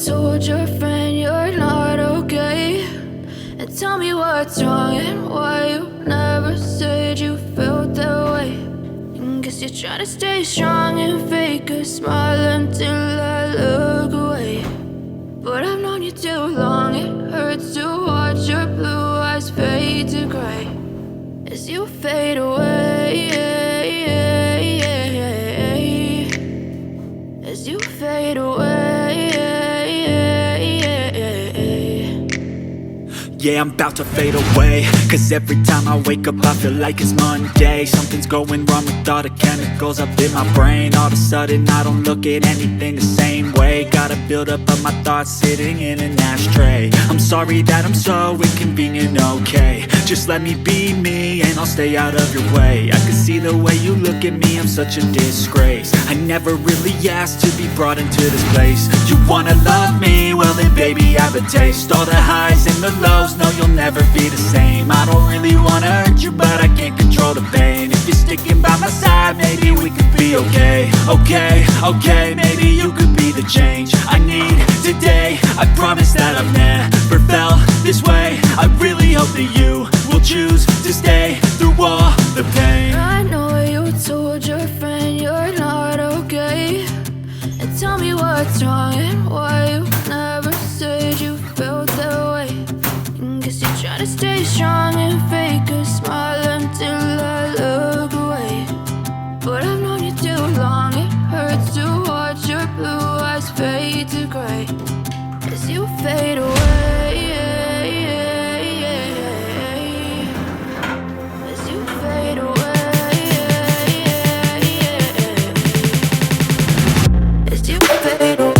told your friend you're not okay, and tell me what's wrong and why you never said you felt that way. And guess you're trying to stay strong and fake a smile until I look away. But I've known you too long, it hurts to watch your blue eyes fade to gray as you fade away, as you fade away. Yeah, I'm about to fade away, cause every time I wake up I feel like it's Monday. Something's going wrong with all the chemicals up in my brain. All of a sudden I don't look at anything the same way. Gotta build up of my thoughts sitting in an ashtray. I'm sorry that I'm so inconvenient, okay. Just let me be me and I'll stay out of your way. I can see the way you look at me, I'm such a disgrace. I never really asked to be brought into this place. You wanna love me? Well then baby I have a taste. All the highs and the lows, no you'll never be the same. I don't really wanna hurt you but I can't control the pain. If you're sticking by my side maybe we could be okay. Okay, maybe you could be the change I need today. I promise that I've never felt this way. I really hope that you will choose to stay through all the pain. I know you told your friend you're not okay, and tell me what's wrong and why you never said you felt that way. And guess you're trying to stay strong and fake a smile until I look away. But I've known you too long, it hurts to watch your blue eyes fade to gray as you fade away. As you fade away. As you fade away.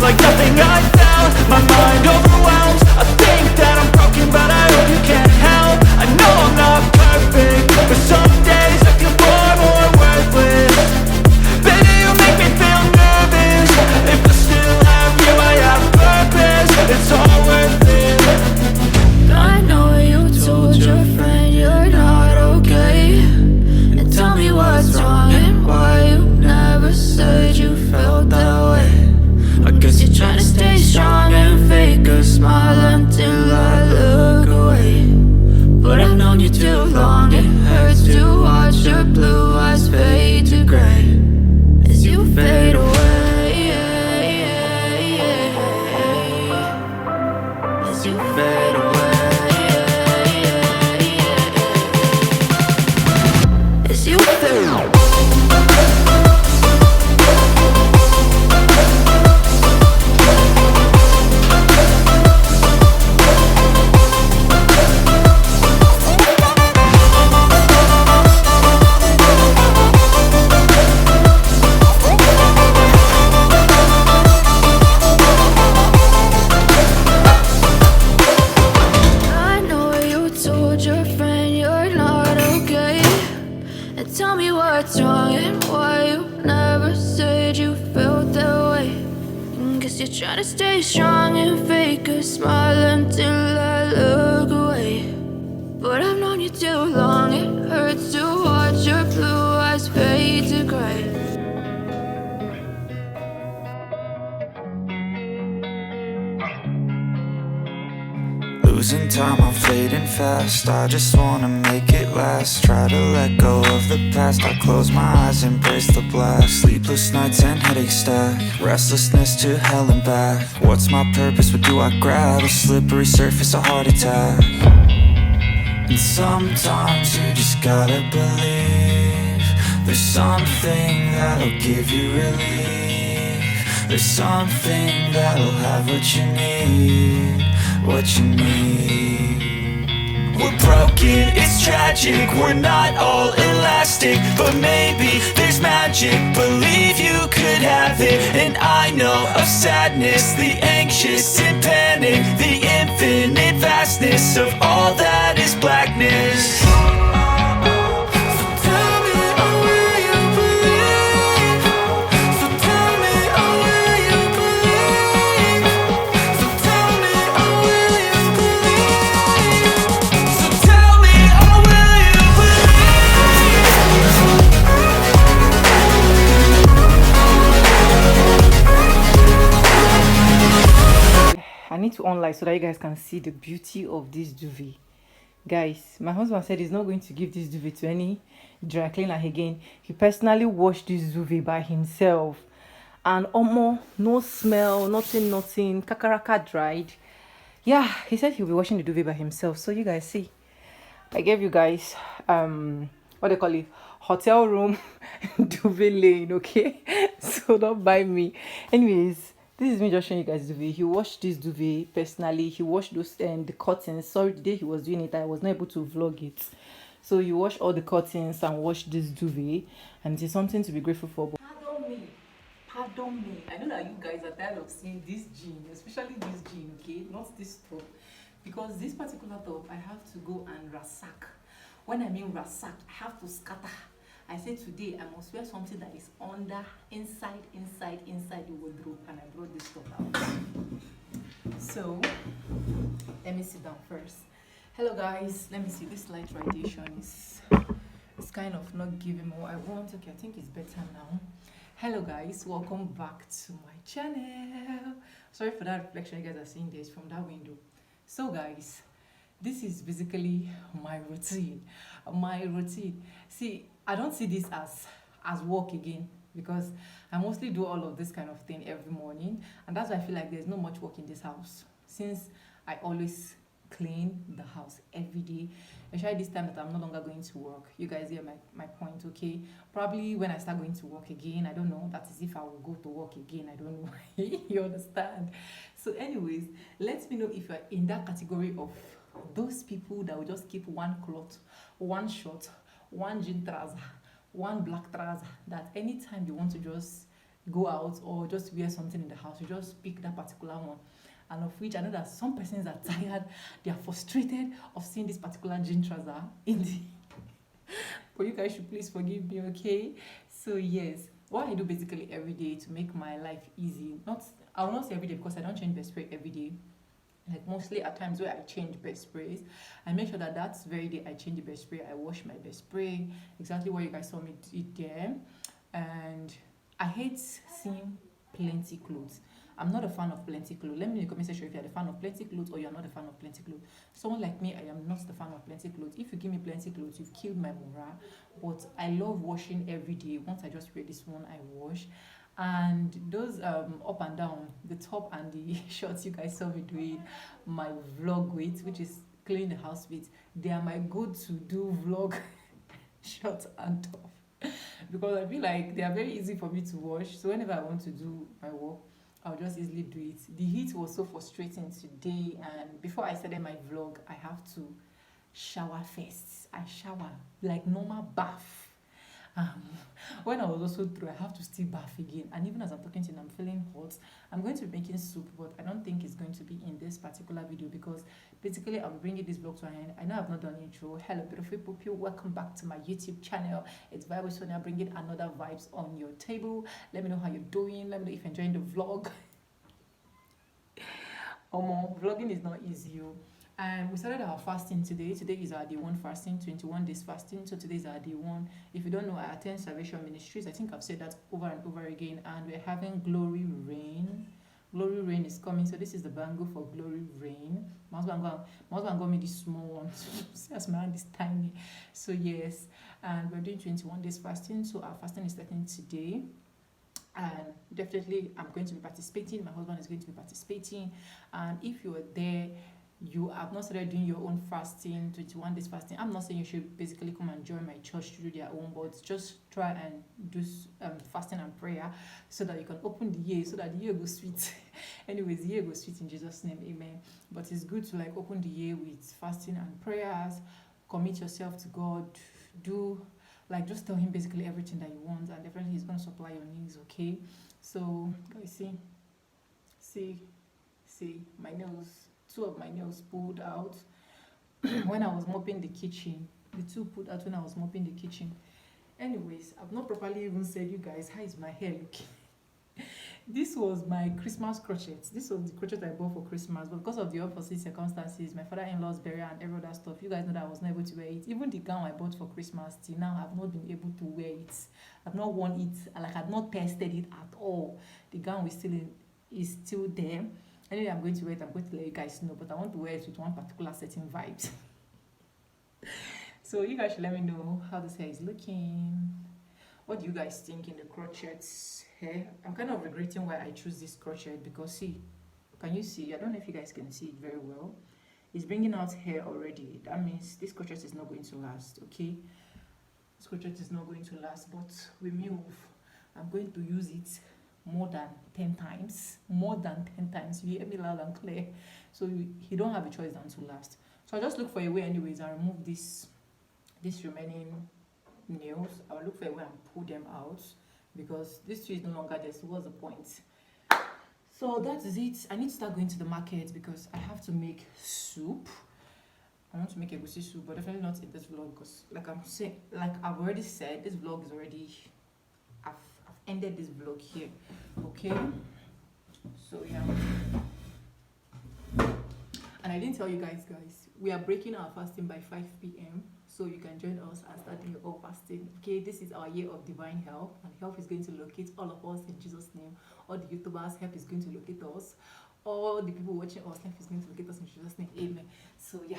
Like nothing I felt, my mind overwhelmed. I think that I'm broken, but I hope you can't help. I know I'm not perfect, but some days I feel far more worthless. Baby, you make me feel nervous. If I still have you, I have purpose. It's all worth it. I know you told your friend you're not okay, and tell me what's wrong and why you never said you felt that way. I guess you're trying to stay strong and fake a smile until I look away. But I've known you too long, it hurts to watch your blue eyes fade to gray as you fade away. As you fade away. As you fade away. Tell me what's wrong and why you never said you felt that way. And guess you're trying to stay strong and fake a smile until I look away. But I've known you too long, it hurts to watch your blue eyes fade to gray. Losing time, I'm fading fast. I just wanna make it last. Try to let go of the past. I close my eyes, embrace the blast. Sleepless nights and headaches stack. Restlessness to hell and back. What's my purpose? What do I grab? A slippery surface, a heart attack. And sometimes you just gotta believe there's something that'll give you relief. There's something that'll have what you need. What you need. We're broken, it's tragic. We're not all elastic, but maybe there's magic. Believe you could have it. And I know of sadness, the anxious and panic. vastness of all that is blackness. So tell me, oh, will you believe? So tell me, oh, will you believe? So tell me, oh, will you believe? So tell me, oh, will you believe? I need to unlight so that you guys can see the beauty of this duvet. Guys, my husband said he's not going to give this duvet to any dry cleaner again. He personally washed this duvet by himself, and no smell, nothing, kakaraka dried. Yeah, he said he'll be washing the duvet by himself. So you guys see, I gave you guys what they call it, hotel room duvet lane, okay? So don't buy me. Anyways, this is me just showing you guys duvet. He washed this duvet personally. He washed those the curtains. Sorry, the day he was doing it, I was not able to vlog it. So he washed all the curtains and washed this duvet, and it is something to be grateful for. But pardon me. I know that you guys are tired of seeing this jean, especially this jean, okay? Not this top, because this particular top I have to go and ransack. When I mean ransack, I have to scatter. I said today I must wear something that is inside the wardrobe, and I brought this top out. So let me sit down first. Hello guys, let me see. This light radiation is kind of not giving me what I want. Okay, I think it's better now. Hello guys, welcome back to my channel. Sorry for that reflection you guys are seeing this from that window. So guys, this is basically my routine. See, I don't see this as work again, because I mostly do all of this kind of thing every morning, and that's why I feel like there's not much work in this house, since I always clean the house every day, especially this time that I'm no longer going to work. You guys hear my point, okay? Probably when I start going to work again, I don't know, that is if I will go to work again, I don't know. You understand? So anyways, let me know if you're in that category of those people that will just keep one cloth, one short, one jean trouser, one black trouser, that anytime you want to just go out or just wear something in the house, you just pick that particular one. And of which I know that some persons are tired, they are frustrated of seeing this particular jean trouser in the but you guys should please forgive me, okay? So yes, what I do basically every day to make my life easy, I will not say every day because I don't change best spray every day. Like mostly at times where I change best sprays, I make sure that that's very day I change the best spray, I wash my best spray, exactly what you guys saw me do there. And I hate seeing plenty clothes. I'm not a fan of plenty clothes. Let me know in the comment section if you're a fan of plenty clothes or you're not a fan of plenty clothes. Someone like me, I am not the fan of plenty clothes. If you give me plenty clothes, you've killed my morale. But I love washing every day. Once I just wear this one, I wash. And those up and down, the top and the shorts you guys saw me doing my vlog with, which is cleaning the house with, they are my go-to-do vlog shorts and top, because I feel like they are very easy for me to wash. So whenever I want to do my work, I'll just easily do it. The heat was so frustrating today, and before I started my vlog, I have to shower first. I shower like normal bath. When I was also through, I have to still bath again. And even as I'm talking to you, I'm feeling hot. I'm going to be making soup, but I don't think it's going to be in this particular video, because basically I'm bringing this vlog to an end. I know I've not done intro. Hello beautiful people, welcome back to my YouTube channel. It's Vibe with Sonia, bringing another vibes on your table. Let me know how you're doing. Let me know if you're enjoying the vlog. Vlogging is not easy. And we started our fasting today. Today is our day 1 fasting, 21 days fasting. So today is our day 1. If you don't know, I attend Salvation Ministries. I think I've said that over and over again. And we're having Glory Rain. Glory Rain is coming. So this is the bangle for Glory Rain. My husband got me this small one. See, as my hand is tiny. So yes, and we're doing 21 days fasting. So our fasting is starting today. And definitely I'm going to be participating. My husband is going to be participating. And if you are there, you have not started doing your own fasting, 21 days fasting, I'm not saying you should basically come and join my church to do their own, but just try and do fasting and prayer so that you can open the year, so that the year goes sweet. Anyways, the year goes sweet in Jesus' name, amen. But it's good to like open the year with fasting and prayers, commit yourself to God, just tell him basically everything that you want, and definitely he's going to supply your needs, okay? So guys, see my nails two of my nails pulled out when I was mopping the kitchen. The two pulled out when I was mopping the kitchen. Anyways, I've not properly even said, you guys, how is my hair looking? This was my Christmas crochet. This was the crochet I bought for Christmas, but because of the opposite circumstances, my father-in-law's burial and every other stuff, you guys know that I was not able to wear it. Even the gown I bought for Christmas, till now I've not been able to wear it. I've not worn it, like I've not tested it at all. The gown is still there. Anyway, I'm going to wear it. I'm going to let you guys know, but I want to wear it with one particular certain vibe. So you guys should let me know how this hair is looking. What do you guys think in the crochets hair? I'm kind of regretting why I choose this crochet, because see, can you see? I don't know if you guys can see it very well. It's bringing out hair already. That means this crochet is not going to last, okay? This crochet is not going to last, but we move. I'm going to use it more than 10 times. More than 10 times. You hear me loud and clear. So you don't have a choice than to last. So I'll just look for a way anyways and remove this remaining nails. I'll look for a way and pull them out, because this tree is no longer there, so what's the point? So that is it. I need to start going to the market because I have to make soup. I want to make a goosey soup, but definitely not in this vlog, because like I've already said, this vlog is already, I've ended this vlog here, okay? So yeah, and I didn't tell you guys, we are breaking our fasting by 5 p.m. so you can join us and start doing your fasting. Okay, this is our year of divine help, and help is going to locate all of us in Jesus' name. All the YouTubers, help is going to locate us. All the people watching us, help is going to locate us in Jesus' name. Amen. So yeah.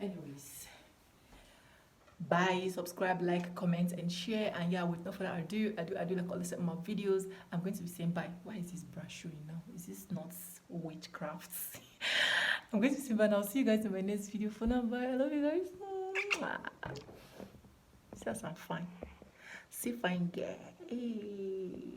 Anyways, bye, subscribe, like, comment, and share. And yeah, with no further ado, I do like all this in my videos. I'm going to be saying bye. Why is this brush showing now? Is this not witchcraft? I'm going to be saying bye now. See you guys in my next video. For now, bye. I love you guys. See us, I'm fine. See fine girl. Hey.